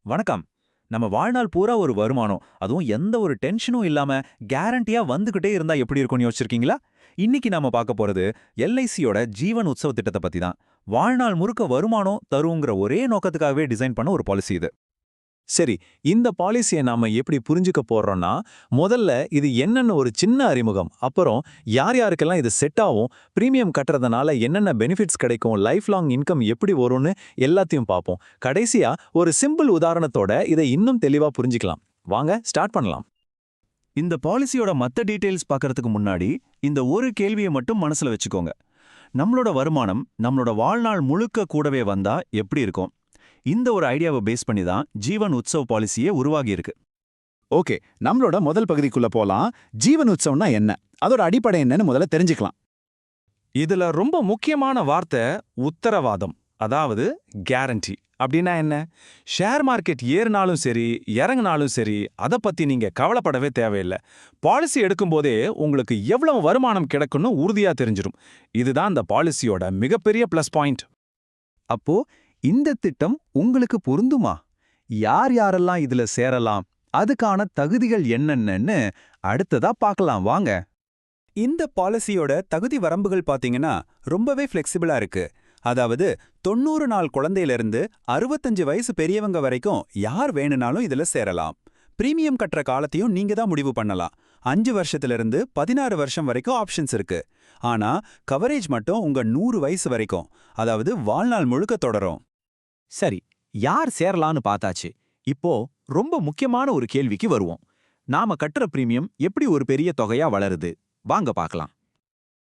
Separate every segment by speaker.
Speaker 1: வணக்கம். நம்ம வாழ்நாள் பூரா ஒரு வருமானம், அதுவும் எந்த ஒரு டென்ஷனும் இல்லாம கேரண்டியா வந்துகிட்டே இருந்தா எப்படி இருக்கும்னு யோசிச்சிருக்கீங்களா? இன்னைக்கு நாம பார்க்க போறது எல்ஐசியோட ஜீவன் உத்சவ திட்டத்த பத்தி தான். வாழ்நாள் முழுக்க வருமானம் தருங்கிற ஒரே நோக்கத்துக்காகவே டிசைன் பண்ண ஒரு பாலிசி இது.
Speaker 2: சரி, இந்த பாலிசியை நாம எப்படி புரிஞ்சுக்க போறோம்னா, முதல்ல இது என்னன்னு ஒரு சின்ன அறிமுகம். அப்புறம் யார் யாருக்கெல்லாம் இது செட் ஆகும், பிரீமியம் கட்டுறதுனால என்னென்ன பெனிஃபிட்ஸ் கிடைக்கும், லைஃப் லாங் இன்கம் எப்படி வரும்னு எல்லாத்தையும் பார்ப்போம். கடைசியா ஒரு சிம்பிள் உதாரணத்தோட இதை இன்னும் தெளிவா புரிஞ்சுக்கலாம். வாங்க ஸ்டார்ட் பண்ணலாம்.
Speaker 1: இந்த பாலிசியோட மத்த டீடைல்ஸ் பார்க்கறதுக்கு முன்னாடி இந்த ஒரு கேள்வியை மட்டும் மனசுல வச்சுக்கோங்க. நம்மளோட வருமானம் நம்மளோட வாழ்நாள் முழுக்க கூடவே வந்தா எப்படி இருக்கும்? இந்த ஒரு ஐடியாவை பேஸ் பண்ணி தான் ஜீவன் உத்சவ் பாலிசியே உருவாகி இருக்கு.
Speaker 3: ஓகே, நம்மளோட முதல் பகுதிக்குள்ள போலாம். ஜீவன் உற்சவம்னா என்ன? அதோட அடிப்படை என்னன்னு முதல்ல தெரிஞ்சுக்கலாம்.
Speaker 2: இதுல ரொம்ப முக்கியமான வார்த்தை உத்தரவாதம், அதாவது கேரண்டி. அப்படின்னா என்ன? ஷேர் மார்க்கெட் ஏறினாலும் சரி இறங்கினாலும் சரி அதை பத்தி நீங்க கவலைப்படவே தேவையில்லை. பாலிசி எடுக்கும்போதே உங்களுக்கு எவ்வளவு வருமானம் கிடைக்கும்னு உறுதியா தெரிஞ்சிடும். இதுதான் இந்த பாலிசியோட மிகப்பெரிய பிளஸ் பாயிண்ட்.
Speaker 1: அப்போ இந்த திட்டம் உங்களுக்கு பொருந்துமா? யார் யாரெல்லாம் இதுல சேரலாம்? அதுக்கான தகுதிகள் என்னென்னு அடுத்ததா பார்க்கலாம் வாங்க. இந்த பாலிசியோட தகுதி வரம்புகள் பாத்தீங்கன்னா ரொம்பவே ஃப்ளெக்சிபிளா இருக்கு. அதாவது 90 நாள் குழந்தையிலிருந்து 65 வயசு பெரியவங்க வரைக்கும் யார் வேணும்னாலும் இதுல சேரலாம். பிரீமியம் கட்டுற காலத்தையும் நீங்க தான் முடிவு பண்ணலாம். 5 வருஷத்திலிருந்து 16 வருஷம் வரைக்கும் ஆப்ஷன்ஸ் இருக்கு. ஆனா கவரேஜ் மட்டும் உங்க 100 வயசு வரைக்கும், அதாவது வாழ்நாள் முழுக்க தொடரும்.
Speaker 4: சரி, யார் சேரலான்னு பார்த்தாச்சு. இப்போ ரொம்ப முக்கியமான ஒரு கேள்விக்கு வருவோம். நாம கட்டுற பிரீமியம் எப்படி ஒரு பெரிய தொகையா வளருது? வாங்க பார்க்கலாம்.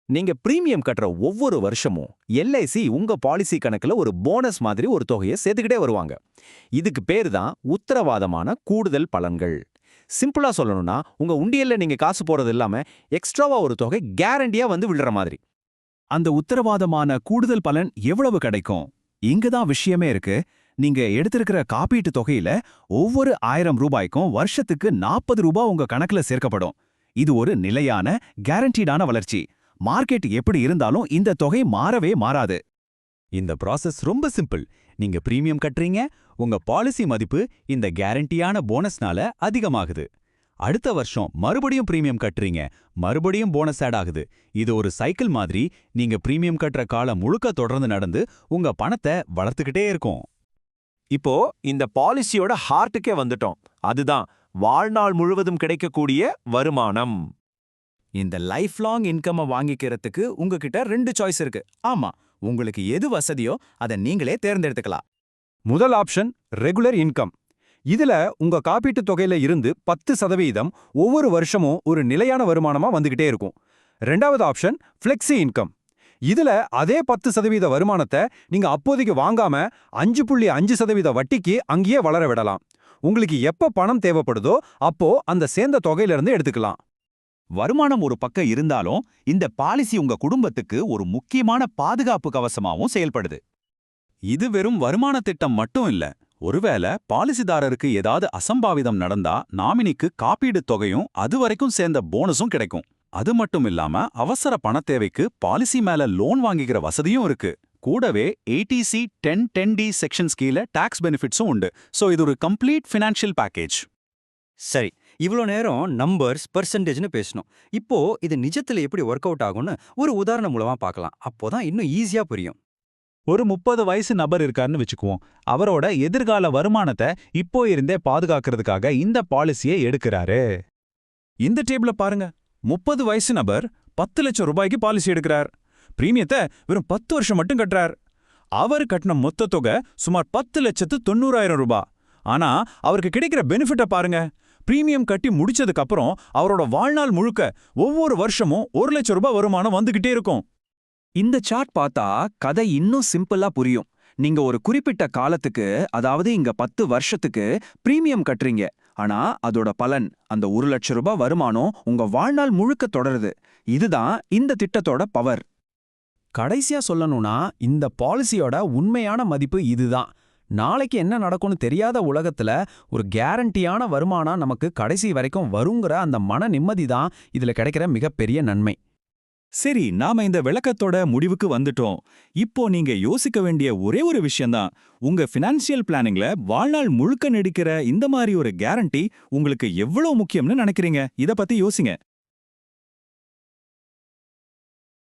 Speaker 4: நீங்க பிரீமியம் கட்டுற ஒவ்வொரு வருஷமும் எல்ஐசி உங்க பாலிசி கணக்குல ஒரு போனஸ் மாதிரி ஒரு தொகையை சேர்த்துக்கிட்டே வருவாங்க. இதுக்கு பேரு தான் உத்தரவாதமான கூடுதல் பலன்கள். சிம்பிளா சொல்லணும்னா, உங்க உண்டியல்ல நீங்க காசு போறது இல்லாம எக்ஸ்ட்ராவா ஒரு தொகை கேரண்டியா வந்து விழுற மாதிரி.
Speaker 1: அந்த உத்தரவாதமான கூடுதல் பலன் எவ்வளவு கிடைக்கும்? இங்கதான் விஷயமே இருக்கு. நீங்க எடுத்திருக்கிற காப்பீட்டு தொகையில ஒவ்வொரு 1000 ரூபாய்க்கும் வருஷத்துக்கு 40 ரூபாய் உங்க கணக்குல சேர்க்கப்படும். இது ஒரு நிலையான கேரண்டீடான வளர்ச்சி. மார்க்கெட் எப்படி இருந்தாலும் இந்த தொகை மாறவே மாறாது. இந்த ப்ராசஸ் ரொம்ப சிம்பிள். நீங்க பிரீமியம் கட்டுறீங்க, உங்க பாலிசி மதிப்பு இந்த கேரண்டியான போனஸ்னால அதிகமாகுது. அடுத்த வருஷம் மறுபடியும் பிரீமியம் கட்டுறீங்க, மறுபடியும் போனஸ் ஆட் ஆகுது. இது ஒரு சைக்கிள் மாதிரி. நீங்க பிரீமியம் கட்டுற காலம் முழுக்க தொடர்ந்து நடந்து உங்க பணத்தை வளர்த்துக்கிட்டே இருக்கும்.
Speaker 2: இப்போ இந்த பாலிசியோட ஹார்ட்டுக்கே வந்துட்டோம். அதுதான் வாழ்நாள் முழுவதும் கிடைக்கக்கூடிய வருமானம்.
Speaker 1: இந்த லைஃப் லாங் இன்கம் வாங்கிக்கிறதுக்கு உங்ககிட்ட 2 சாய்ஸ் இருக்கு. ஆமா, உங்களுக்கு எது வசதியோ அதை நீங்களே தேர்ந்தெடுத்துக்கலாம்.
Speaker 5: முதல் ஆப்ஷன் ரெகுலர் இன்கம். இதுல உங்க காப்பீட்டு தொகையில இருந்து 10% ஒவ்வொரு வருஷமும் ஒரு நிலையான வருமானமா வந்துகிட்டே இருக்கும். ரெண்டாவது ஆப்ஷன் ஃப்ளெக்ஸி இன்கம். இதுல அதே 10% வருமானத்தை நீங்க அப்போதைக்கு வாங்காம 5.5% வட்டிக்கு அங்கேயே வளர விடலாம். உங்களுக்கு எப்ப பணம் தேவைப்படுதோ அப்போ அந்த சேர்ந்த தொகையிலிருந்து எடுத்துக்கலாம்.
Speaker 1: வருமானம் ஒரு பக்கம் இருந்தாலும் இந்த பாலிசி உங்க குடும்பத்துக்கு ஒரு முக்கியமான பாதுகாப்பு கவசமாவும் செயல்படுது. இது வெறும் வருமான திட்டம் மட்டும் இல்ல. ஒருவேளை பாலிசிதாரருக்கு ஏதாவது அசம்பாவிதம் நடந்தா நாமினிக்கு காப்பீடு தொகையும் அது வரைக்கும் சேர்ந்த போனஸும் கிடைக்கும். அது மட்டும் இல்லாம அவசர பண தேவைக்கு பாலிசி மேல லோன் வாங்கிக்கிற வசதியும் இருக்கு. கூடவே ஏடிசி 1010D செக்ஷன்ஸ் கீழ டாக்ஸ் பெனிஃபிட்ஸும் உண்டு. சோ இது ஒரு கம்ப்ளீட் ஃபினான்ஷியல் பேக்கேஜ்.
Speaker 6: சரி, இவ்வளோ நேரம் நம்பர்ஸ் பர்சன்டேஜ்னு பேசணும். இப்போ இது நிஜத்துல எப்படி ஒர்க் அவுட் ஆகும்னு ஒரு உதாரணம் மூலமா பார்க்கலாம். அப்போதான் இன்னும் ஈஸியா புரியும்.
Speaker 1: ஒரு 30 வயசு நபர் இருக்காருன்னு வச்சுக்குவோம். அவரோட எதிர்கால வருமானத்தை இப்போ இருந்தே பாதுகாக்கிறதுக்காக இந்த பாலிசியை எடுக்கிறாரு. இந்த டேபிள பாருங்க. 30 வயசு நபர் 10 லட்சம் ரூபாய்க்கு பாலிசி எடுக்கிறார். பிரீமியத்தை வெறும் 10 வருஷம் மட்டும் கட்டுறார். அவர் கட்டின மொத்த தொகை சுமார் 10,90,000 ரூபாய். ஆனா அவருக்கு கிடைக்கிற பெனிஃபிட்ட பாருங்க. பிரீமியம் கட்டி முடிச்சதுக்கு அப்புறம் அவரோட வாழ்நாள் முழுக்க ஒவ்வொரு வருஷமும் 1 லட்சம் ரூபாய் வருமானம் வந்துகிட்டே இருக்கும். இந்த சார்ட் பார்த்தா கதை இன்னும் சிம்பிளா புரியும். நீங்க ஒரு குறிப்பிட்ட காலத்துக்கு, அதாவது இங்க 10 வருஷத்துக்கு பிரீமியம் கட்டுறீங்க. ஆனா அதோட பலன் அந்த 1 லட்சம் ரூபாய் வருமானம் உங்க வாழ்நாள் முழுக்க தொடருது. இதுதான் இந்த திட்டத்தோட பவர். கடைசியா சொல்லணும்னா, இந்த பாலிசியோட உண்மையான மதிப்பு இதுதான். நாளைக்கு என்ன நடக்கும்னு தெரியாத உலகத்துல ஒரு கேரண்டியான வருமானம் நமக்கு கடைசி வரைக்கும் வருங்கிற அந்த மன நிம்மதி தான் இதுல கிடைக்கிற மிகப்பெரிய நன்மை. சரி, நாம இந்த விளக்கத்தோட முடிவுக்கு வந்துட்டோம். இப்போ நீங்க யோசிக்க வேண்டிய ஒரே ஒரு விஷயம்தான், உங்க ஃபினான்ஷியல் பிளானிங்ல வாழ்நாள் முழுக்க நீடிக்கிற இந்த மாதிரி ஒரு கேரண்டி உங்களுக்கு எவ்வளவு முக்கியம்னு நினைக்கிறீங்க? இத பத்தி யோசிங்க.